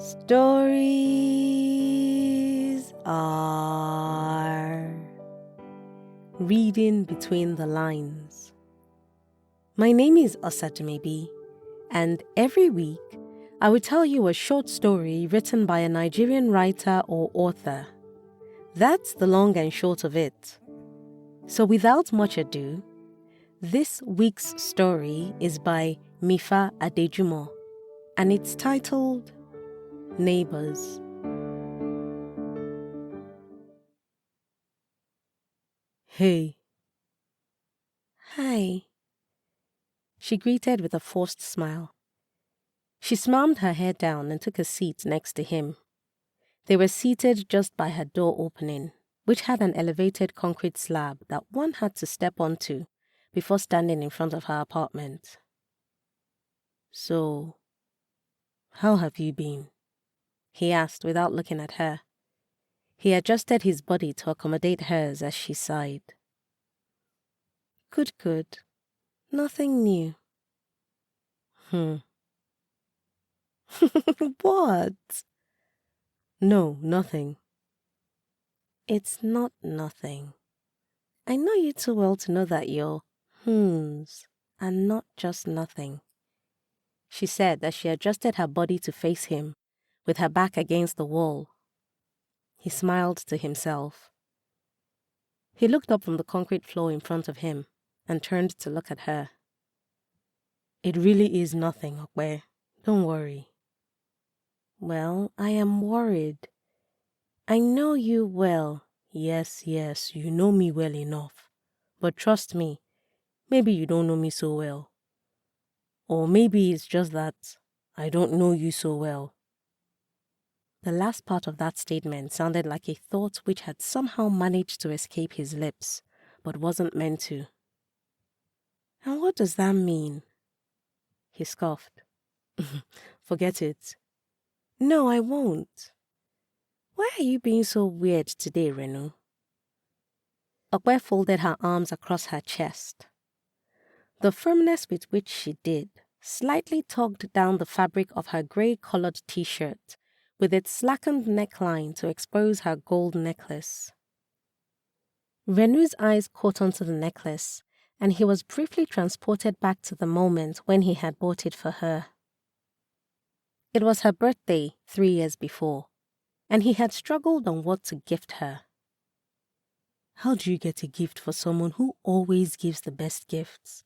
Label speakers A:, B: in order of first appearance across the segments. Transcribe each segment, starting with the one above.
A: Stories are reading between the lines. My name is Adejumo, and every week I will tell you a short story written by a Nigerian writer or author. That's the long and short of it. So without much ado, this week's story is by Mifa Adejumo, and it's titled Neighbours. Hey. Hi, she greeted with a forced smile. She slammed her head down and took a seat next to him. They were seated just by her door opening, which had an elevated concrete slab that one had to step onto before standing in front of her apartment. So, how have you been? He asked without looking at her. He adjusted his body to accommodate hers as she sighed. Good. Nothing new. What? No, nothing. It's not nothing. I know you too well to know that your are not just nothing, she said as she adjusted her body to face him, with her back against the wall. He smiled to himself. He looked up from the concrete floor in front of him and turned to look at her. It really is nothing, Okwe. Don't worry. Well, I am worried. I know you well. Yes, you know me well enough. But trust me, maybe you don't know me so well. Or maybe it's just that I don't know you so well. The last part of that statement sounded like a thought which had somehow managed to escape his lips, but wasn't meant to. And what does that mean? He scoffed. Forget it. No, I won't. Why are you being so weird today, Renu? Okwe folded her arms across her chest. The firmness with which she did slightly tugged down the fabric of her grey-coloured t-shirt with its slackened neckline to expose her gold necklace. Renu's eyes caught onto the necklace, and he was briefly transported back to the moment when he had bought it for her. It was her birthday 3 years before, and he had struggled on what to gift her. How do you get a gift for someone who always gives the best gifts?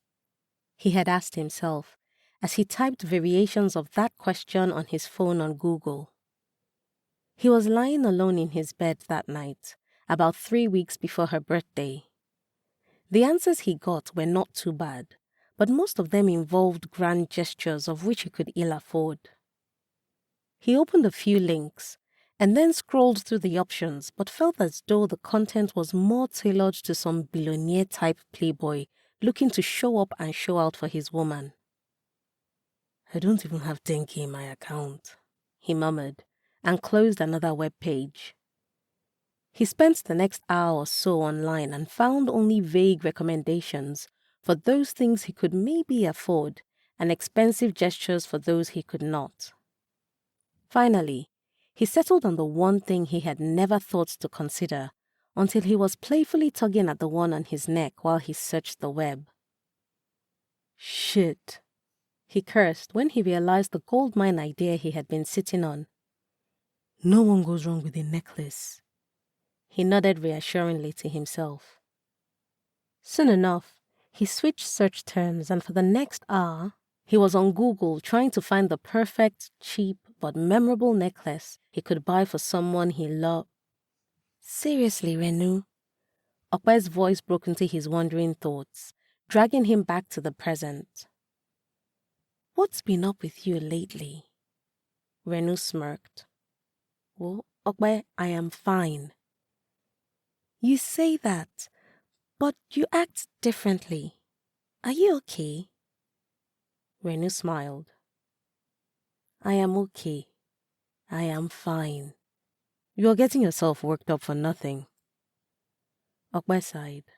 A: He had asked himself as he typed variations of that question on his phone on Google. He was lying alone in his bed that night, about 3 weeks before her birthday. The answers he got were not too bad, but most of them involved grand gestures of which he could ill afford. He opened a few links and then scrolled through the options, but felt as though the content was more tailored to some billionaire-type playboy looking to show up and show out for his woman. I don't even have 10K in my account, he murmured, and closed another web page. He spent the next hour or so online and found only vague recommendations for those things he could maybe afford and expensive gestures for those he could not. Finally, he settled on the one thing he had never thought to consider until he was playfully tugging at the one on his neck while he searched the web. Shit, he cursed when he realized the goldmine idea he had been sitting on. No one goes wrong with a necklace. He nodded reassuringly to himself. Soon enough, he switched search terms, and for the next hour, he was on Google trying to find the perfect, cheap, but memorable necklace he could buy for someone he loved. Seriously, Renu? Okwe's voice broke into his wandering thoughts, dragging him back to the present. What's been up with you lately? Renu smirked. Well, Okwe, I am fine. You say that, but you act differently. Are you okay? Renu smiled. I am okay. I am fine. You're getting yourself worked up for nothing. Okwe sighed.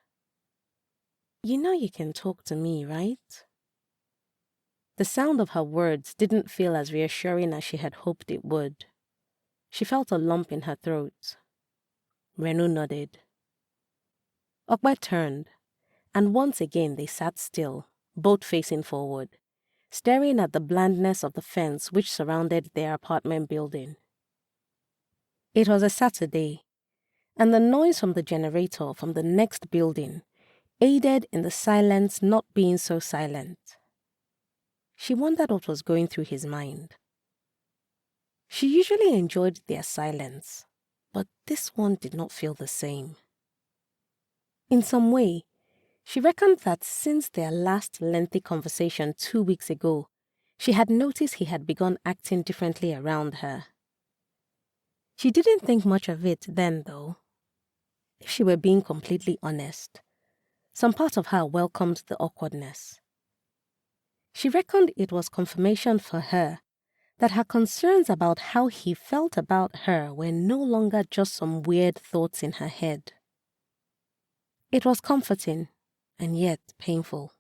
A: You know you can talk to me, right? The sound of her words didn't feel as reassuring as she had hoped it would. She felt a lump in her throat. Renu nodded. Okwe turned, and once again they sat still, both facing forward, staring at the blandness of the fence which surrounded their apartment building. It was a Saturday, and the noise from the generator from the next building aided in the silence not being so silent. She wondered what was going through his mind. She usually enjoyed their silence, but this one did not feel the same. In some way, she reckoned that since their last lengthy conversation 2 weeks ago, she had noticed he had begun acting differently around her. She didn't think much of it then, though. If she were being completely honest, some part of her welcomed the awkwardness. She reckoned it was confirmation for her that her concerns about how he felt about her were no longer just some weird thoughts in her head. It was comforting, and yet painful.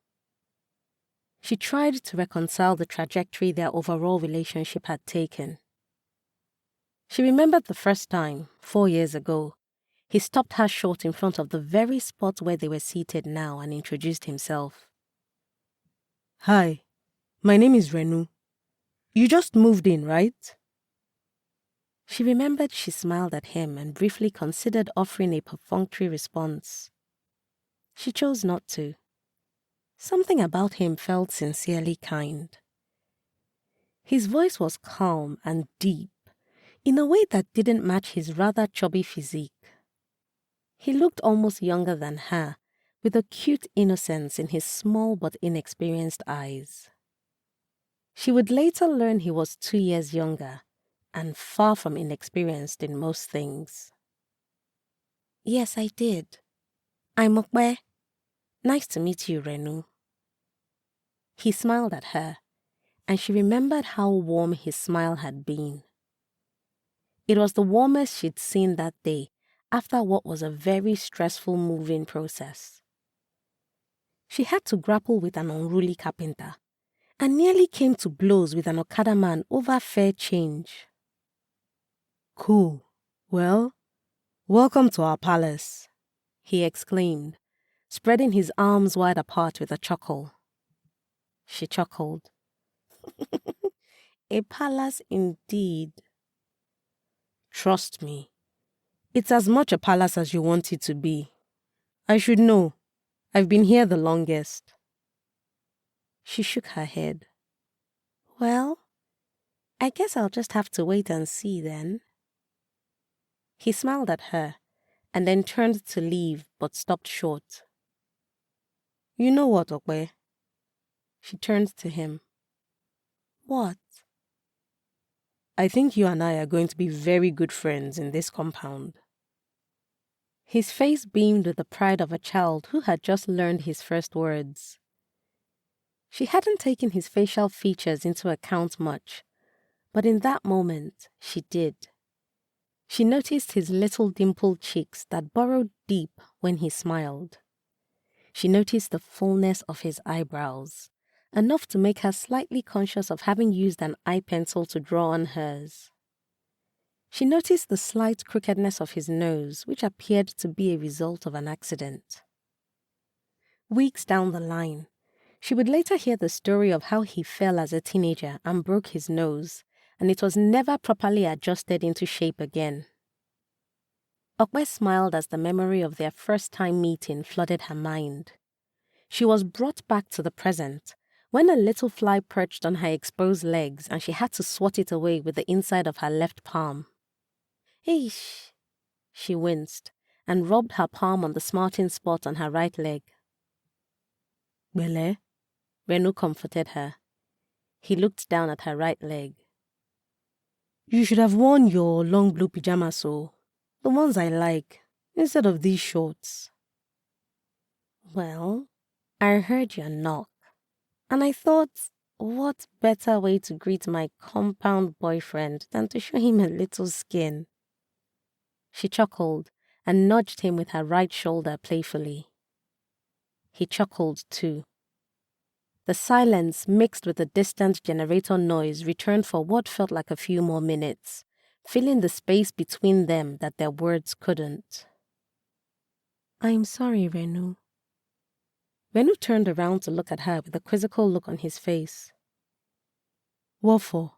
A: She tried to reconcile the trajectory their overall relationship had taken. She remembered the first time, 4 years ago, he stopped her short in front of the very spot where they were seated now and introduced himself. "Hi, my name is Renu. You just moved in, right?" She remembered she smiled at him and briefly considered offering a perfunctory response. She chose not to. Something about him felt sincerely kind. His voice was calm and deep, in a way that didn't match his rather chubby physique. He looked almost younger than her, with a cute innocence in his small but inexperienced eyes. She would later learn he was 2 years younger, and far from inexperienced in most things. "Yes, I did. I'm Okwe. Nice to meet you, Renu." He smiled at her, and she remembered how warm his smile had been. It was the warmest she'd seen that day after what was a very stressful moving process. She had to grapple with an unruly carpenter and nearly came to blows with an Okada man over fair change. "Cool. Well, welcome to our palace," he exclaimed, spreading his arms wide apart with a chuckle. She chuckled. "A palace indeed." "Trust me, it's as much a palace as you want it to be. I should know. I've been here the longest." She shook her head. "Well, I guess I'll just have to wait and see then." He smiled at her and then turned to leave but stopped short. "You know what, Okwe?" She turned to him. "What?" "I think you and I are going to be very good friends in this compound." His face beamed with the pride of a child who had just learned his first words. She hadn't taken his facial features into account much, but in that moment she did. She noticed his little dimpled cheeks that burrowed deep when he smiled. She noticed the fullness of his eyebrows, enough to make her slightly conscious of having used an eye pencil to draw on hers. She noticed the slight crookedness of his nose, which appeared to be a result of an accident. Weeks down the line, she would later hear the story of how he fell as a teenager and broke his nose, and it was never properly adjusted into shape again. Okwe smiled as the memory of their first-time meeting flooded her mind. She was brought back to the present when a little fly perched on her exposed legs and she had to swat it away with the inside of her left palm. "Eish," she winced and rubbed her palm on the smarting spot on her right leg. "Bele?" Renu comforted her. He looked down at her right leg. "You should have worn your long blue pajamas, the ones I like, instead of these shorts." "Well, I heard your knock, and I thought, what better way to greet my compound boyfriend than to show him a little skin?" She chuckled and nudged him with her right shoulder playfully. He chuckled too. The silence mixed with the distant generator noise returned for what felt like a few more minutes, filling the space between them that their words couldn't. I'm sorry, Renu. Renu turned around to look at her with a quizzical look on his face. What for?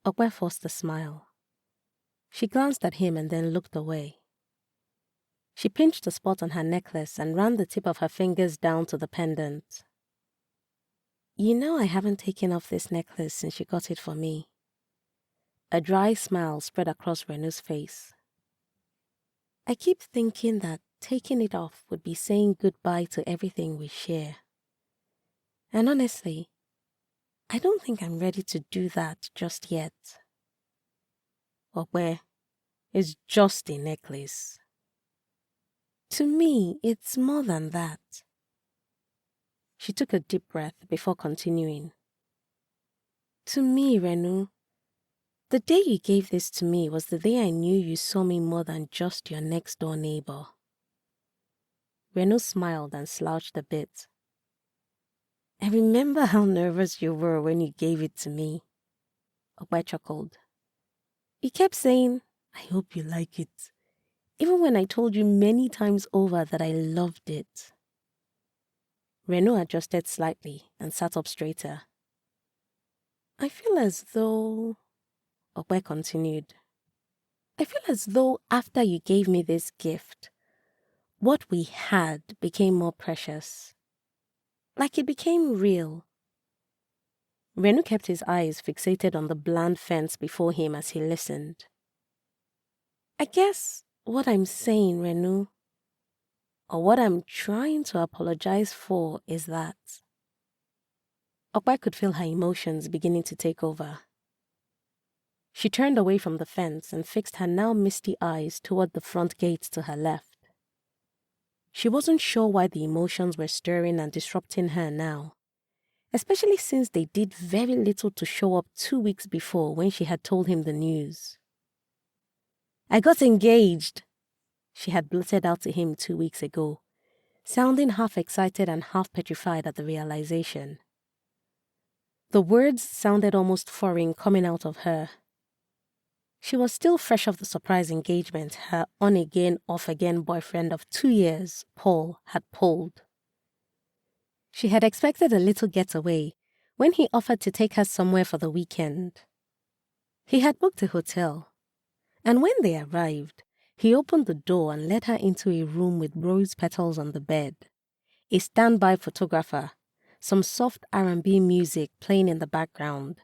A: Okwe forced a smile. She glanced at him and then looked away. She pinched a spot on her necklace and ran the tip of her fingers down to the pendant. You know I haven't taken off this necklace since you got it for me. A dry smile spread across Renu's face. I keep thinking that taking it off would be saying goodbye to everything we share. And honestly, I don't think I'm ready to do that just yet. Okwe, it's just a necklace. To me, it's more than that. She took a deep breath before continuing. To me, Renu, the day you gave this to me was the day I knew you saw me more than just your next-door neighbor. Renu smiled and slouched a bit. I remember how nervous you were when you gave it to me. Okwe chuckled. You kept saying, I hope you like it, even when I told you many times over that I loved it. Renu adjusted slightly and sat up straighter. I feel as though... Okwe continued. I feel as though after you gave me this gift, what we had became more precious. Like it became real. Renu kept his eyes fixated on the bland fence before him as he listened. I guess what I'm saying, Renu, or what I'm trying to apologize for is that... Okwe could feel her emotions beginning to take over. She turned away from the fence and fixed her now misty eyes toward the front gate to her left. She wasn't sure why the emotions were stirring and disrupting her now, especially since they did very little to show up 2 weeks before when she had told him the news. I got engaged, she had blurted out to him 2 weeks ago, sounding half excited and half petrified at the realization. The words sounded almost foreign coming out of her. She was still fresh off the surprise engagement her on-again, off-again boyfriend of 2 years, Paul, had pulled. She had expected a little getaway when he offered to take her somewhere for the weekend. He had booked a hotel, and when they arrived, he opened the door and led her into a room with rose petals on the bed, a standby photographer, some soft R&B music playing in the background,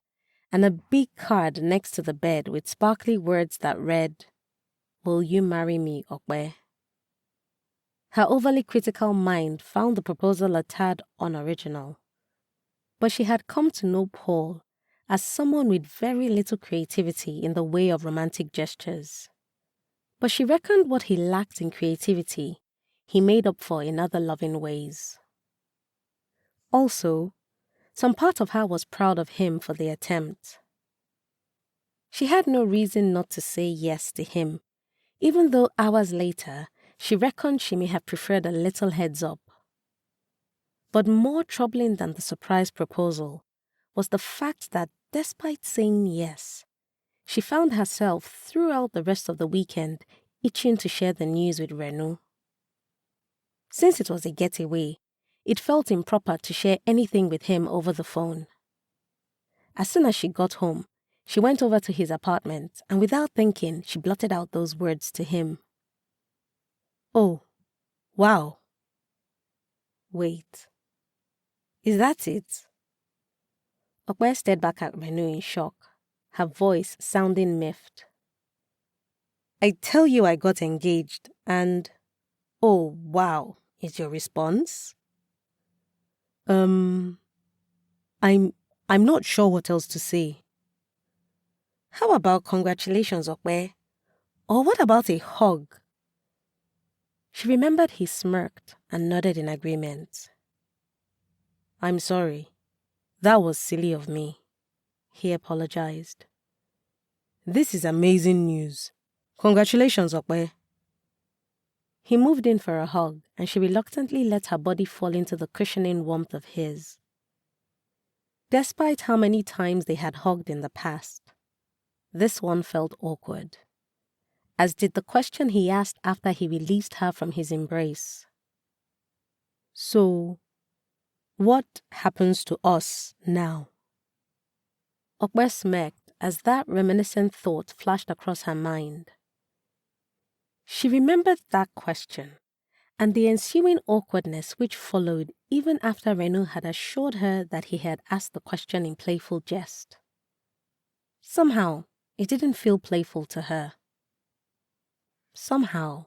A: and a big card next to the bed with sparkly words that read, Will you marry me, Okwe? Her overly critical mind found the proposal a tad unoriginal. But she had come to know Paul as someone with very little creativity in the way of romantic gestures. But she reckoned what he lacked in creativity, he made up for in other loving ways. Also, some part of her was proud of him for the attempt. She had no reason not to say yes to him, even though hours later she reckoned she may have preferred a little heads up. But more troubling than the surprise proposal was the fact that despite saying yes, she found herself throughout the rest of the weekend itching to share the news with Renu. Since it was a getaway, it felt improper to share anything with him over the phone. As soon as she got home, she went over to his apartment and without thinking, she blotted out those words to him. Oh, wow. Wait. Is that it? Okwe stared back at Renu in shock, her voice sounding miffed. I tell you I got engaged and... Oh, wow, is your response? I'm not sure what else to say. How about congratulations, Okwe? Or what about a hug? She remembered he smirked and nodded in agreement. I'm sorry. That was silly of me. He apologized. This is amazing news. Congratulations, Okwe. He moved in for a hug, and she reluctantly let her body fall into the cushioning warmth of his. Despite how many times they had hugged in the past, this one felt awkward, as did the question he asked after he released her from his embrace. So, what happens to us now? Okwe smirked as that reminiscent thought flashed across her mind. She remembered that question and the ensuing awkwardness which followed even after Renu had assured her that he had asked the question in playful jest. Somehow, it didn't feel playful to her. Somehow,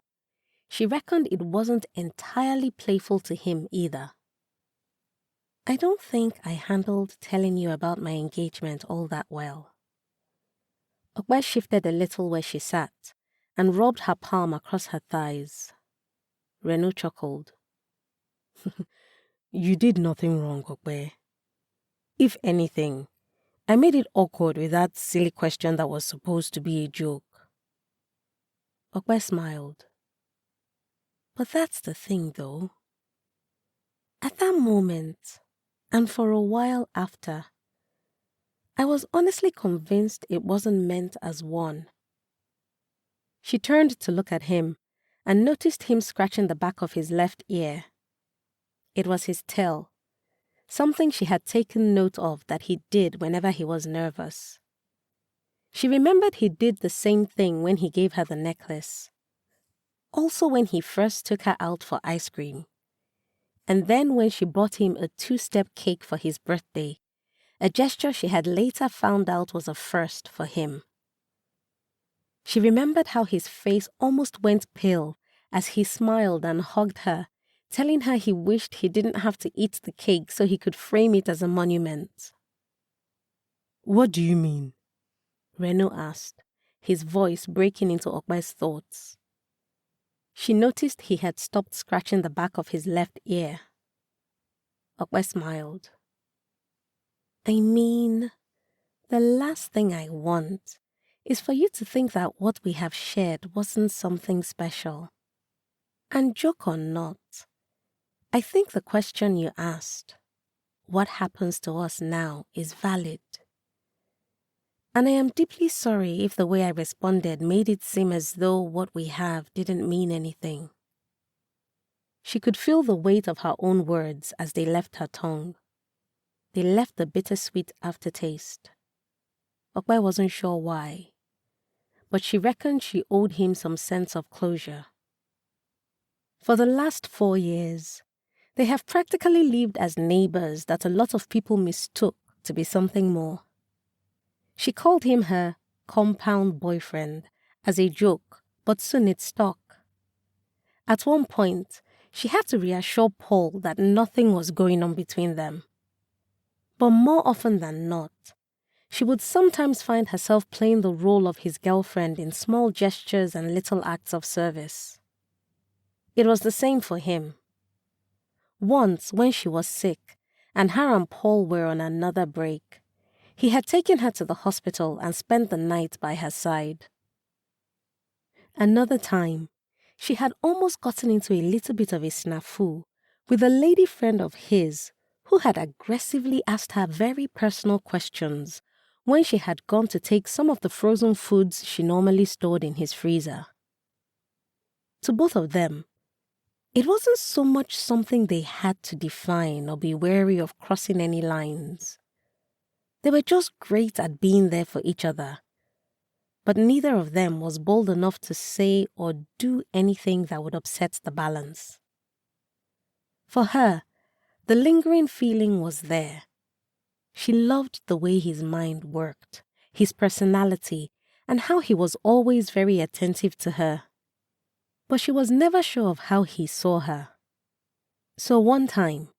A: she reckoned it wasn't entirely playful to him either. I don't think I handled telling you about my engagement all that well. Okwe shifted a little where she sat and rubbed her palm across her thighs. Renu chuckled. You did nothing wrong, Okwe. If anything, I made it awkward with that silly question that was supposed to be a joke. Okwe smiled. But that's the thing, though. At that moment, and for a while after, I was honestly convinced it wasn't meant as one. She turned to look at him and noticed him scratching the back of his left ear. It was his tail, something she had taken note of that he did whenever he was nervous. She remembered he did the same thing when he gave her the necklace. Also when he first took her out for ice cream. And then when she bought him a 2-step cake for his birthday, a gesture she had later found out was a first for him. She remembered how his face almost went pale as he smiled and hugged her, telling her he wished he didn't have to eat the cake so he could frame it as a monument. What do you mean? Renu asked, his voice breaking into Okwe's thoughts. She noticed he had stopped scratching the back of his left ear. Okwe smiled. I mean, the last thing I want is for you to think that what we have shared wasn't something special. And joke or not, I think the question you asked, what happens to us now, is valid. And I am deeply sorry if the way I responded made it seem as though what we have didn't mean anything. She could feel the weight of her own words as they left her tongue. They left a bittersweet aftertaste. Okwe wasn't sure why, but she reckoned she owed him some sense of closure. For the last 4 years, they have practically lived as neighbors that a lot of people mistook to be something more. She called him her compound boyfriend as a joke, but soon it stuck. At one point, she had to reassure Paul that nothing was going on between them. But more often than not, she would sometimes find herself playing the role of his girlfriend in small gestures and little acts of service. It was the same for him. Once, when she was sick, and her and Paul were on another break, he had taken her to the hospital and spent the night by her side. Another time, she had almost gotten into a little bit of a snafu with a lady friend of his who had aggressively asked her very personal questions when she had gone to take some of the frozen foods she normally stored in his freezer. To both of them, it wasn't so much something they had to define or be wary of crossing any lines. They were just great at being there for each other, but neither of them was bold enough to say or do anything that would upset the balance. For her, the lingering feeling was there. She loved the way his mind worked, his personality, and how he was always very attentive to her. But she was never sure of how he saw her. So one time,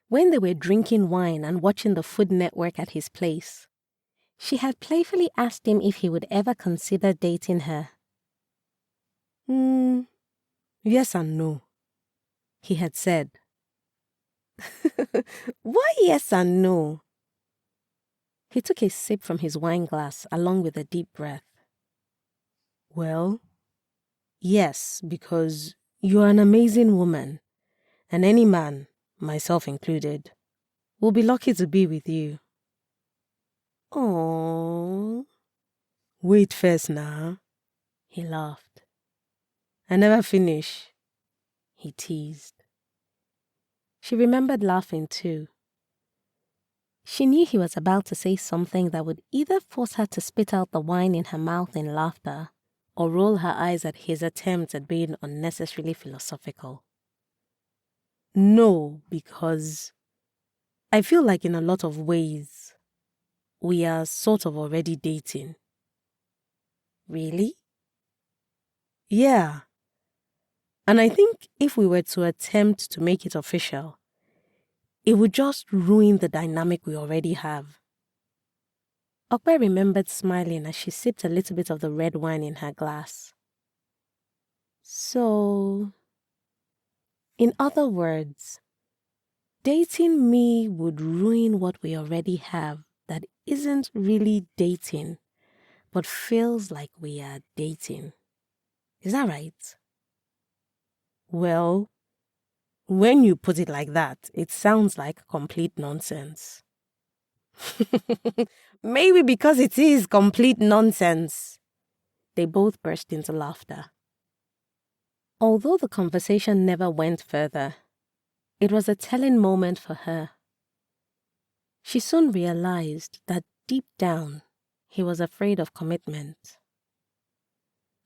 A: when they were drinking wine and watching the Food Network at his place, she had playfully asked him if he would ever consider dating her. Yes and no, he had said. Why yes and no? He took a sip from his wine glass along with a deep breath. Well, yes, because you're an amazing woman, and any man, myself included, will be lucky to be with you. Aww. Wait first now. He laughed. I never finish, he teased. She remembered laughing too. She knew he was about to say something that would either force her to spit out the wine in her mouth in laughter or roll her eyes at his attempt at being unnecessarily philosophical. No, because I feel like in a lot of ways, we are sort of already dating. Really? Yeah. And I think if we were to attempt to make it official, it would just ruin the dynamic we already have. Okpe remembered smiling as she sipped a little bit of the red wine in her glass. So, in other words, dating me would ruin what we already have that isn't really dating, but feels like we are dating. Is that right? Well, when you put it like that, it sounds like complete nonsense. Maybe because it is complete nonsense. They both burst into laughter. Although the conversation never went further, it was a telling moment for her. She soon realized that deep down, he was afraid of commitment.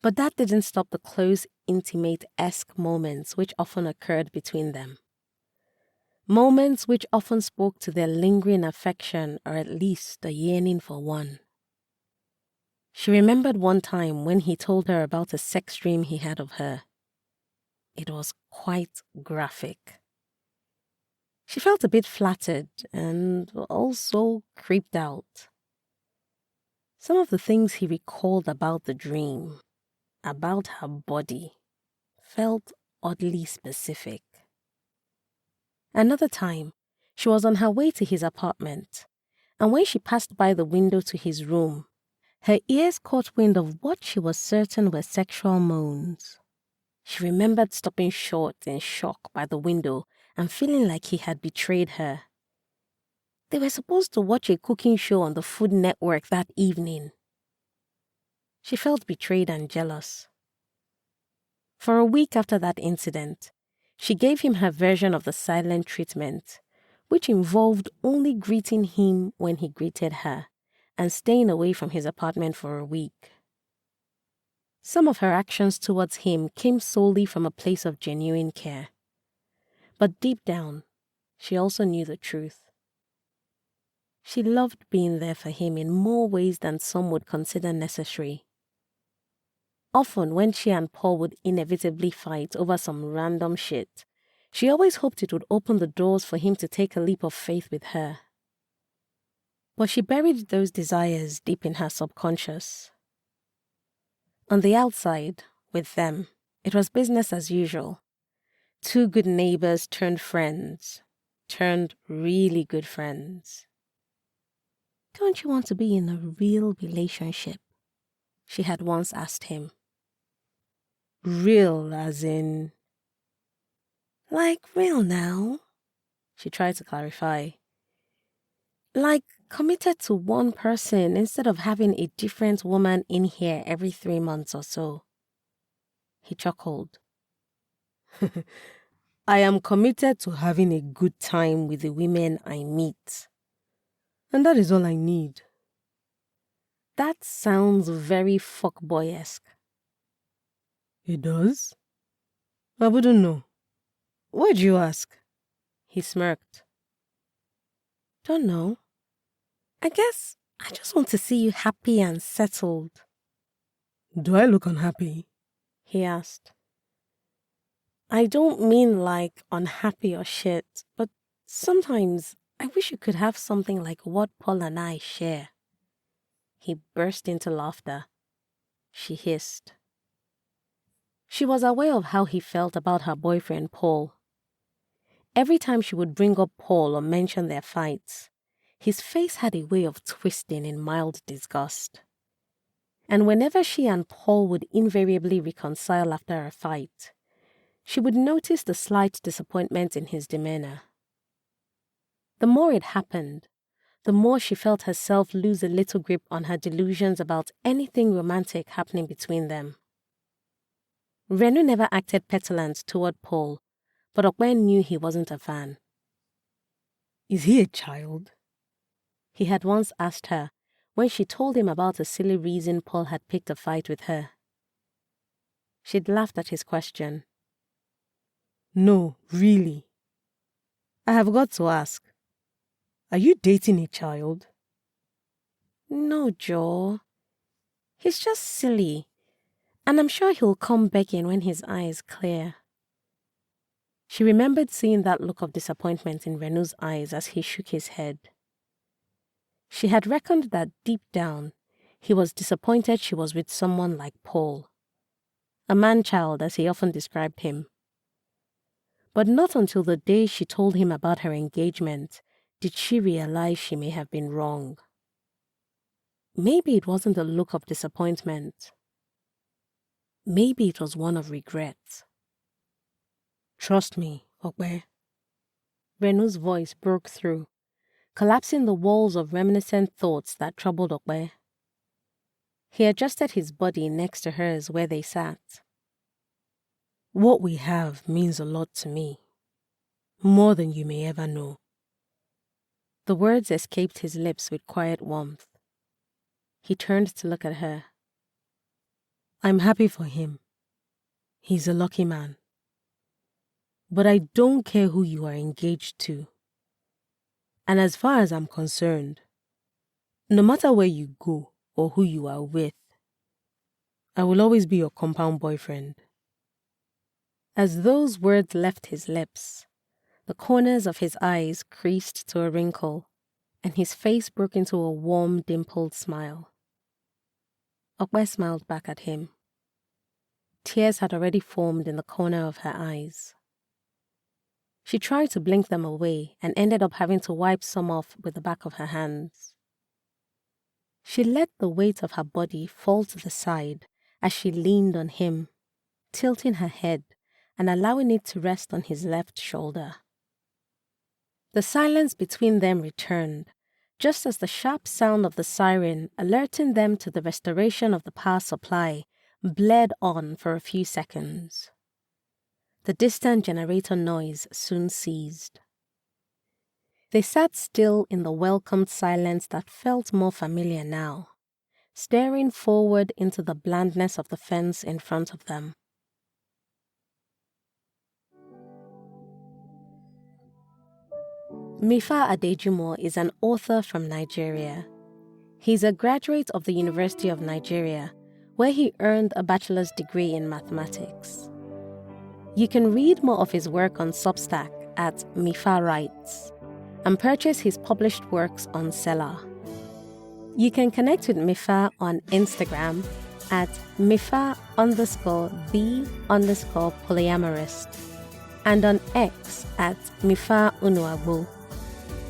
A: But that didn't stop the close, intimate-esque moments which often occurred between them. Moments which often spoke to their lingering affection or at least a yearning for one. She remembered one time when he told her about a sex dream he had of her. It was quite graphic. She felt a bit flattered and also creeped out. Some of the things he recalled about the dream, about her body, felt oddly specific. Another time, she was on her way to his apartment, and when she passed by the window to his room, her ears caught wind of what she was certain were sexual moans. She remembered stopping short in shock by the window and feeling like he had betrayed her. They were supposed to watch a cooking show on the Food Network that evening. She felt betrayed and jealous. For a week after that incident, she gave him her version of the silent treatment, which involved only greeting him when he greeted her and staying away from his apartment for a week. Some of her actions towards him came solely from a place of genuine care. But deep down, she also knew the truth. She loved being there for him in more ways than some would consider necessary. Often, when she and Paul would inevitably fight over some random shit, she always hoped it would open the doors for him to take a leap of faith with her. But she buried those desires deep in her subconscious. On the outside, with them, it was business as usual. Two good neighbors turned friends, turned really good friends. Don't you want to be in a real relationship? She had once asked him. Real as in... Like real now? She tried to clarify. Like committed to one person instead of having a different woman in here every 3 months or so. He chuckled. I am committed to having a good time with the women I meet. And that is all I need. That sounds very fuckboy-esque. It does? I wouldn't know. Why'd you ask? He smirked. Don't know. I guess I just want to see you happy and settled. Do I look unhappy? He asked. I don't mean like unhappy or shit, but sometimes I wish you could have something like what Paul and I share. He burst into laughter. She hissed. She was aware of how he felt about her boyfriend Paul. Every time she would bring up Paul or mention their fights, his face had a way of twisting in mild disgust. And whenever she and Paul would invariably reconcile after a fight, she would notice the slight disappointment in his demeanor. The more it happened, the more she felt herself lose a little grip on her delusions about anything romantic happening between them. Renu never acted petulant toward Paul, but Okwe knew he wasn't a fan.
B: Is he a child?
A: He had once asked her when she told him about a silly reason Paul had picked a fight with her. She'd laughed at his question.
B: No, really. I have got to ask. Are you dating a child?
A: No, Joe. He's just silly, and I'm sure he'll come begging when his eyes clear. She remembered seeing that look of disappointment in Renu's eyes as he shook his head. She had reckoned that deep down, he was disappointed she was with someone like Paul. A man-child, as he often described him. But not until the day she told him about her engagement did she realize she may have been wrong. Maybe it wasn't a look of disappointment. Maybe it was one of regret.
B: Trust me, Okwe.
A: Renu's voice broke through, collapsing the walls of reminiscent thoughts that troubled Okwe. He adjusted his body next to hers where they sat.
B: What we have means a lot to me. More than you may ever know.
A: The words escaped his lips with quiet warmth. He turned to look at her.
B: I'm happy for him. He's a lucky man. But I don't care who you are engaged to. And as far as I'm concerned, no matter where you go or who you are with, I will always be your compound boyfriend.
A: As those words left his lips, the corners of his eyes creased to a wrinkle, and his face broke into a warm, dimpled smile. Okwe smiled back at him. Tears had already formed in the corner of her eyes. She tried to blink them away and ended up having to wipe some off with the back of her hands. She let the weight of her body fall to the side as she leaned on him, tilting her head and allowing it to rest on his left shoulder. The silence between them returned, just as the sharp sound of the siren alerting them to the restoration of the power supply blared on for a few seconds. The distant generator noise soon ceased. They sat still in the welcomed silence that felt more familiar now, staring forward into the blandness of the fence in front of them. Mifa Adejumo is an author from Nigeria. He's a graduate of the University of Nigeria, where he earned a bachelor's degree in mathematics. You can read more of his work on Substack at Mifa Writes and purchase his published works on Seller. You can connect with Mifa on Instagram at Mifa_the_polyamorist and on X at Mifa Unuagbo.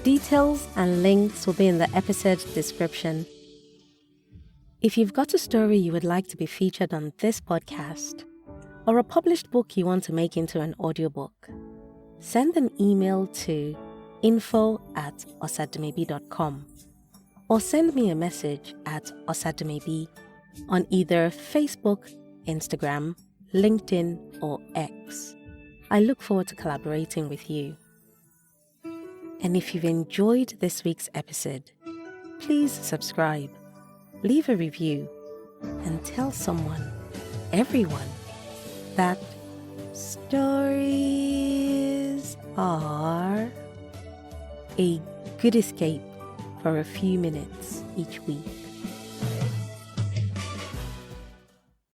A: Details and links will be in the episode description. If you've got a story you would like to be featured on this podcast, or a published book you want to make into an audiobook, send an email to info@osadumebi.com or send me a message at osadumebi on either Facebook, Instagram, LinkedIn, or X. I look forward to collaborating with you. And if you've enjoyed this week's episode, please subscribe, leave a review, and tell someone, everyone, that stories are a good escape for a few minutes each week.